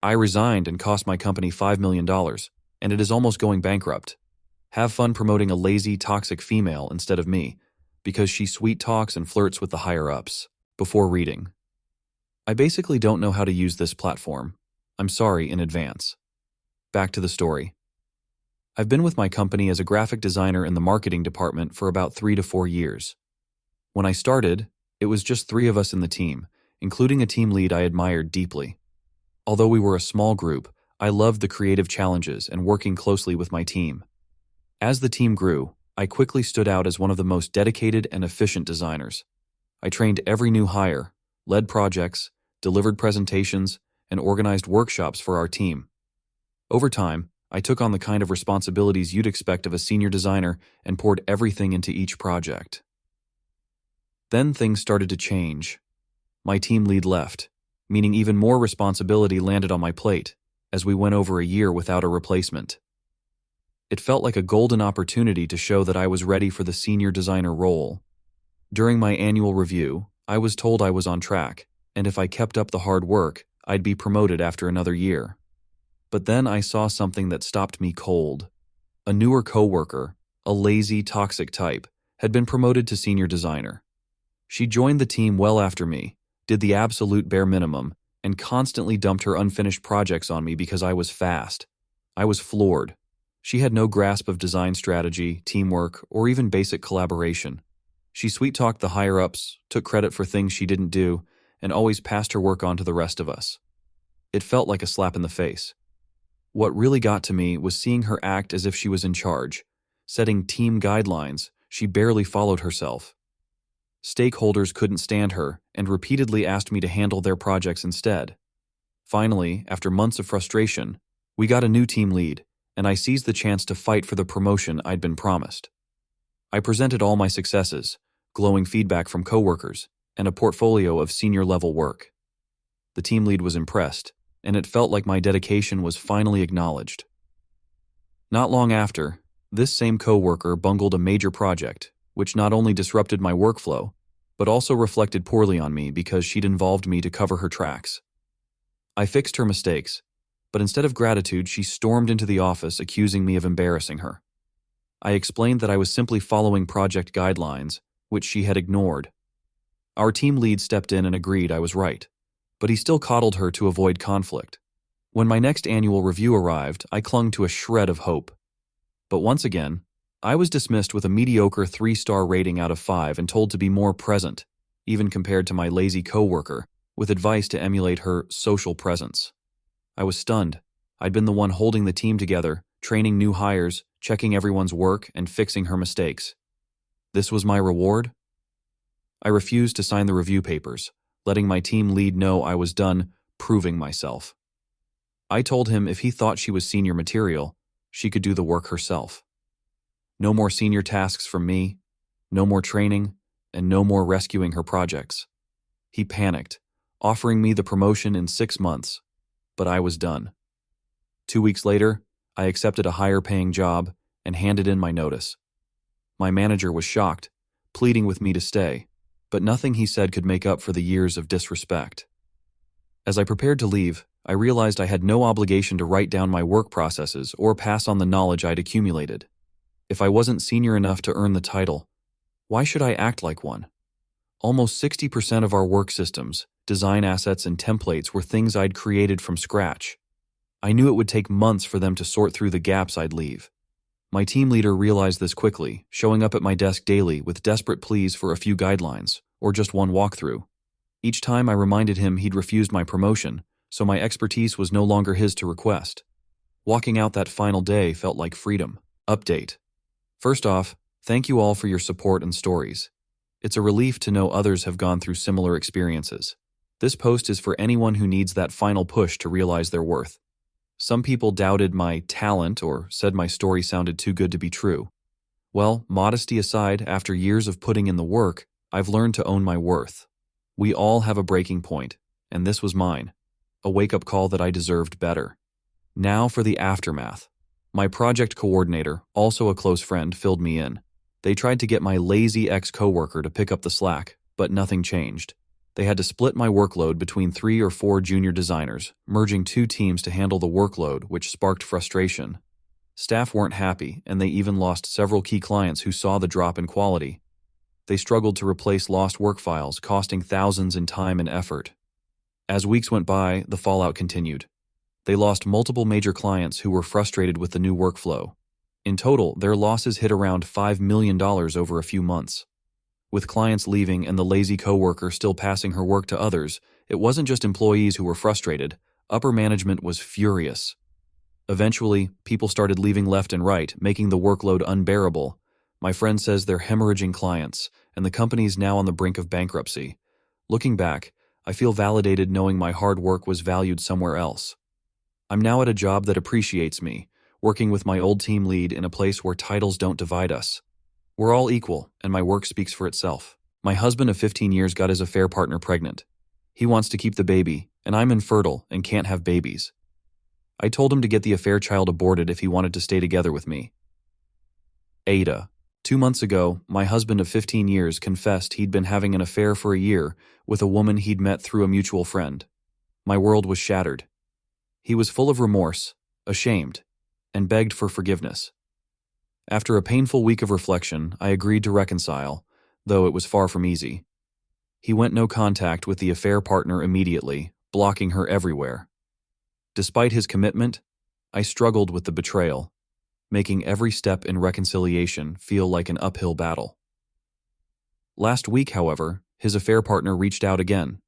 I resigned and cost my company $5 million, and it is almost going bankrupt. Have fun promoting a lazy, toxic female instead of me, because she sweet talks and flirts with the higher-ups. Before reading. I basically don't know how to use this platform. I'm sorry in advance. Back to the story. I've been with my company as a graphic designer in the marketing department for about 3 to 4 years. When I started, it was just 3 of us in the team, including a team lead I admired deeply. Although we were a small group, I loved the creative challenges and working closely with my team. As the team grew, I quickly stood out as one of the most dedicated and efficient designers. I trained every new hire, led projects, delivered presentations, and organized workshops for our team. Over time, I took on the kind of responsibilities you'd expect of a senior designer and poured everything into each project. Then things started to change. My team lead left, meaning even more responsibility landed on my plate, as we went over a year without a replacement. It felt like a golden opportunity to show that I was ready for the senior designer role. During my annual review, I was told I was on track, and if I kept up the hard work, I'd be promoted after another year. But then I saw something that stopped me cold. A newer coworker, a lazy, toxic type, had been promoted to senior designer. She joined the team well after me, did the absolute bare minimum, and constantly dumped her unfinished projects on me because I was fast. I was floored. She had no grasp of design strategy, teamwork, or even basic collaboration. She sweet-talked the higher-ups, took credit for things she didn't do, and always passed her work on to the rest of us. It felt like a slap in the face. What really got to me was seeing her act as if she was in charge, setting team guidelines she barely followed herself. Stakeholders couldn't stand her and repeatedly asked me to handle their projects instead. Finally, after months of frustration, we got a new team lead, and I seized the chance to fight for the promotion I'd been promised. I presented all my successes, glowing feedback from coworkers, and a portfolio of senior-level work. The team lead was impressed, and it felt like my dedication was finally acknowledged. Not long after, this same coworker bungled a major project, which not only disrupted my workflow, but also reflected poorly on me because she'd involved me to cover her tracks. I fixed her mistakes, but instead of gratitude, she stormed into the office accusing me of embarrassing her. I explained that I was simply following project guidelines, which she had ignored. Our team lead stepped in and agreed I was right, but he still coddled her to avoid conflict. When my next annual review arrived, I clung to a shred of hope. But once again, I was dismissed with a mediocre 3-star rating out of 5 and told to be more present, even compared to my lazy coworker, with advice to emulate her social presence. I was stunned. I'd been the one holding the team together, training new hires, checking everyone's work, and fixing her mistakes. This was my reward? I refused to sign the review papers, letting my team lead know I was done proving myself. I told him if he thought she was senior material, she could do the work herself. No more senior tasks from me, no more training, and no more rescuing her projects. He panicked, offering me the promotion in 6 months, but I was done. 2 weeks later, I accepted a higher-paying job and handed in my notice. My manager was shocked, pleading with me to stay, but nothing he said could make up for the years of disrespect. As I prepared to leave, I realized I had no obligation to write down my work processes or pass on the knowledge I'd accumulated. If I wasn't senior enough to earn the title, why should I act like one? Almost 60% of our work systems, design assets, and templates were things I'd created from scratch. I knew it would take months for them to sort through the gaps I'd leave. My team leader realized this quickly, showing up at my desk daily with desperate pleas for a few guidelines, or just one walkthrough. Each time I reminded him he'd refused my promotion, so my expertise was no longer his to request. Walking out that final day felt like freedom. Update. First off, thank you all for your support and stories. It's a relief to know others have gone through similar experiences. This post is for anyone who needs that final push to realize their worth. Some people doubted my talent or said my story sounded too good to be true. Well, modesty aside, after years of putting in the work, I've learned to own my worth. We all have a breaking point, and this was mine. A wake-up call that I deserved better. Now for the aftermath. My project coordinator, also a close friend, filled me in. They tried to get my lazy ex-coworker to pick up the slack, but nothing changed. They had to split my workload between 3 or 4 junior designers, merging 2 teams to handle the workload, which sparked frustration. Staff weren't happy, and they even lost several key clients who saw the drop in quality. They struggled to replace lost work files, costing thousands in time and effort. As weeks went by, the fallout continued. They lost multiple major clients who were frustrated with the new workflow. In total, their losses hit around $5 million over a few months. With clients leaving and the lazy coworker still passing her work to others, it wasn't just employees who were frustrated. Upper management was furious. Eventually, people started leaving left and right, making the workload unbearable. My friend says they're hemorrhaging clients, and the company's now on the brink of bankruptcy. Looking back, I feel validated knowing my hard work was valued somewhere else. I'm now at a job that appreciates me, working with my old team lead in a place where titles don't divide us. We're all equal, and my work speaks for itself. My husband of 15 years got his affair partner pregnant. He wants to keep the baby, and I'm infertile and can't have babies. I told him to get the affair child aborted if he wanted to stay together with me. AITA. 2 months ago, my husband of 15 years confessed he'd been having an affair for a year with a woman he'd met through a mutual friend. My world was shattered. He was full of remorse, ashamed, and begged for forgiveness. After a painful week of reflection, I agreed to reconcile, though it was far from easy. He went no contact with the affair partner immediately, blocking her everywhere. Despite his commitment, I struggled with the betrayal, making every step in reconciliation feel like an uphill battle. Last week, however, his affair partner reached out again.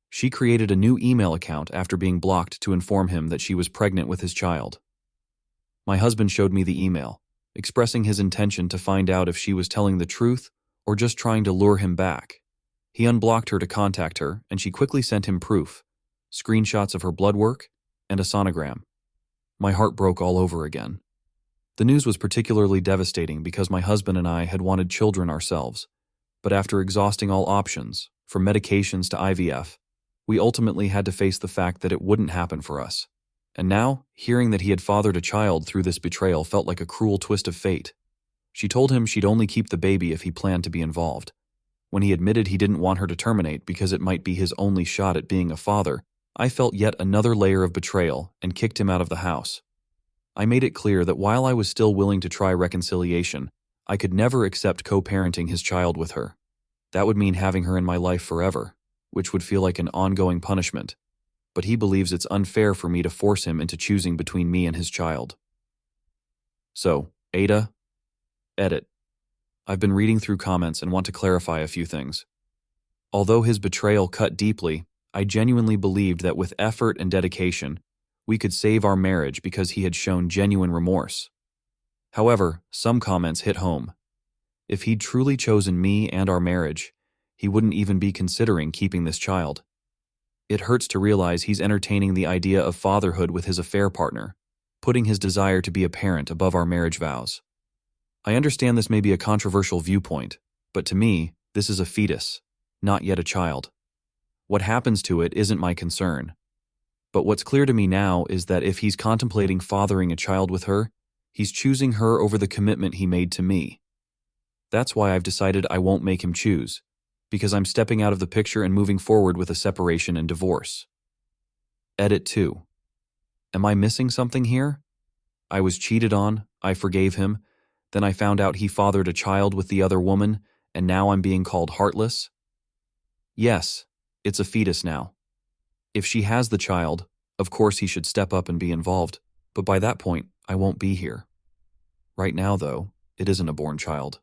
She created a new email account after being blocked to inform him that she was pregnant with his child. My husband showed me the email, expressing his intention to find out if she was telling the truth or just trying to lure him back. He unblocked her to contact her, and she quickly sent him proof, screenshots of her blood work, and a sonogram. My heart broke all over again. The news was particularly devastating because my husband and I had wanted children ourselves, but after exhausting all options, from medications to IVF, we ultimately had to face the fact that it wouldn't happen for us. And now, hearing that he had fathered a child through this betrayal felt like a cruel twist of fate. She told him she'd only keep the baby if he planned to be involved. When he admitted he didn't want her to terminate because it might be his only shot at being a father, I felt yet another layer of betrayal and kicked him out of the house. I made it clear that while I was still willing to try reconciliation, I could never accept co-parenting his child with her. That would mean having her in my life forever, which would feel like an ongoing punishment. But he believes it's unfair for me to force him into choosing between me and his child. So, AITA, edit. I've been reading through comments and want to clarify a few things. Although his betrayal cut deeply, I genuinely believed that with effort and dedication, we could save our marriage because he had shown genuine remorse. However, some comments hit home. If he'd truly chosen me and our marriage, he wouldn't even be considering keeping this child. It hurts to realize he's entertaining the idea of fatherhood with his affair partner, putting his desire to be a parent above our marriage vows. I understand this may be a controversial viewpoint, but to me, this is a fetus, not yet a child. What happens to it isn't my concern. But what's clear to me now is that if he's contemplating fathering a child with her, he's choosing her over the commitment he made to me. That's why I've decided I won't make him choose, because I'm stepping out of the picture and moving forward with a separation and divorce. Edit 2. Am I missing something here? I was cheated on, I forgave him, then I found out he fathered a child with the other woman, and now I'm being called heartless? Yes, it's a fetus now. If she has the child, of course he should step up and be involved, but by that point, I won't be here. Right now, though, it isn't a born child.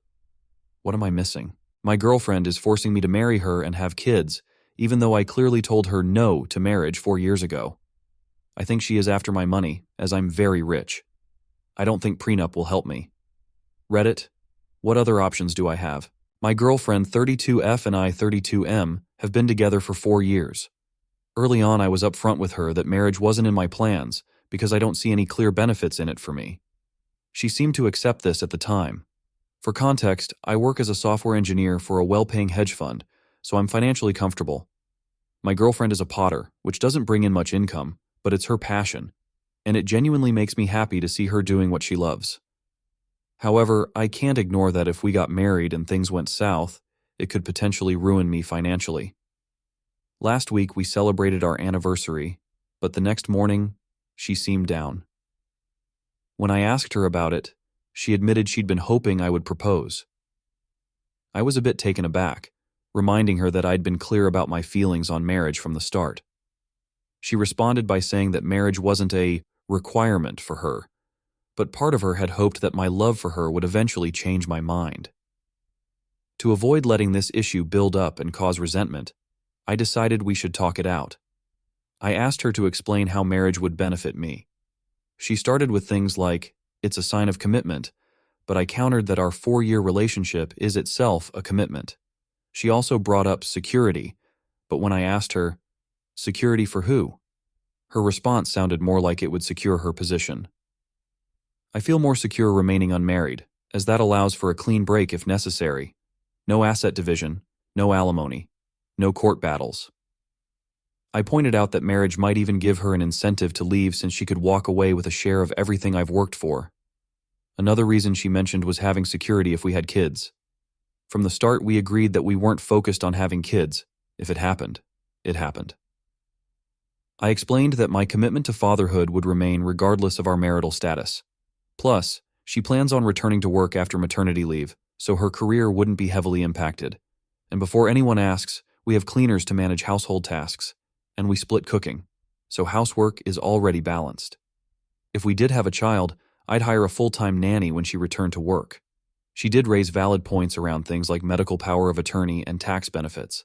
What am I missing? My girlfriend is forcing me to marry her and have kids, even though I clearly told her no to marriage 4 years ago. I think she is after my money, as I'm very rich. I don't think prenup will help me. Reddit, what other options do I have? My girlfriend 32F and I 32M have been together for 4 years. Early on, I was upfront with her that marriage wasn't in my plans because I don't see any clear benefits in it for me. She seemed to accept this at the time. For context, I work as a software engineer for a well-paying hedge fund, so I'm financially comfortable. My girlfriend is a potter, which doesn't bring in much income, but it's her passion, and it genuinely makes me happy to see her doing what she loves. However, I can't ignore that if we got married and things went south, it could potentially ruin me financially. Last week we celebrated our anniversary, but the next morning, she seemed down. When I asked her about it, she admitted she'd been hoping I would propose. I was a bit taken aback, reminding her that I'd been clear about my feelings on marriage from the start. She responded by saying that marriage wasn't a requirement for her, but part of her had hoped that my love for her would eventually change my mind. To avoid letting this issue build up and cause resentment, I decided we should talk it out. I asked her to explain how marriage would benefit me. She started with things like, it's a sign of commitment, but I countered that our 4-year relationship is itself a commitment. She also brought up security, but when I asked her, security for who? Her response sounded more like it would secure her position. I feel more secure remaining unmarried, as that allows for a clean break if necessary. No asset division, no alimony, no court battles. I pointed out that marriage might even give her an incentive to leave since she could walk away with a share of everything I've worked for. Another reason she mentioned was having security if we had kids. From the start, we agreed that we weren't focused on having kids. If it happened, it happened. I explained that my commitment to fatherhood would remain regardless of our marital status. Plus, she plans on returning to work after maternity leave, so her career wouldn't be heavily impacted. And before anyone asks, we have cleaners to manage household tasks, and we split cooking, so housework is already balanced. If we did have a child, I'd hire a full-time nanny when she returned to work. She did raise valid points around things like medical power of attorney and tax benefits,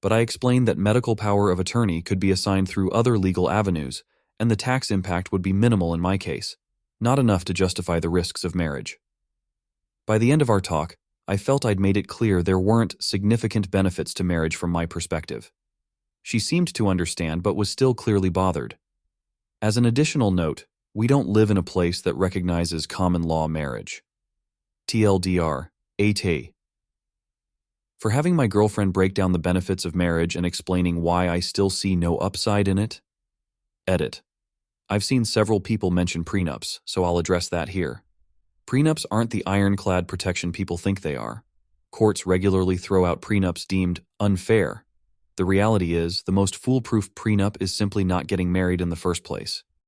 but I explained that medical power of attorney could be assigned through other legal avenues, and the tax impact would be minimal in my case, not enough to justify the risks of marriage. By the end of our talk, I felt I'd made it clear there weren't significant benefits to marriage from my perspective. She seemed to understand but was still clearly bothered. As an additional note, we don't live in a place that recognizes common law marriage. TLDR, AITA. For having my girlfriend break down the benefits of marriage and explaining why I still see no upside in it. Edit. I've seen several people mention prenups, so I'll address that here. Prenups aren't the ironclad protection people think they are. Courts regularly throw out prenups deemed unfair. The reality is, the most foolproof prenup is simply not getting married in the first place.